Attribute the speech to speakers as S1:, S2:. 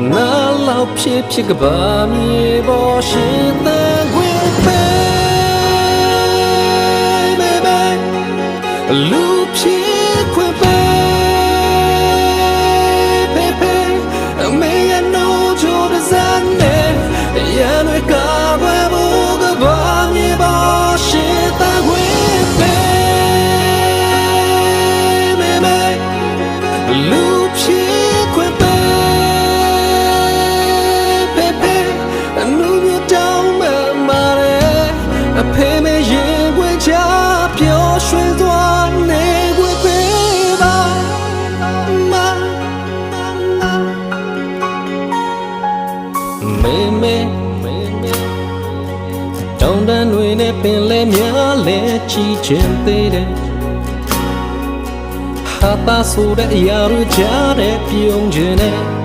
S1: နာလောက်ဖြစ်ကဘာမြေပေါ်ရှင်သန်ခွင့်ပဲလူဖြစ်ခွင့်ပဲအမေရနိုးချိုးစမ်းနေရန်ဝဲကားပဲဘူကဘာမြေပေါ်ရှင်သန်ခွင့်ပဲလူဖြစ်ခွင့်ပဲအနုမြတောင်းမှမာတယ်အဖေမေရင်ခွင့်ချပျော်ရွှင်သွားနေခွင့်ပဲပါမေတောင်းတန်တွေနဲ့ပင်လဲများလဲချီချင်သေးတယ်ဟာပါဆိုတဲ့အရာတွေကြားတဲ့ပြုံးခြင်းနဲ့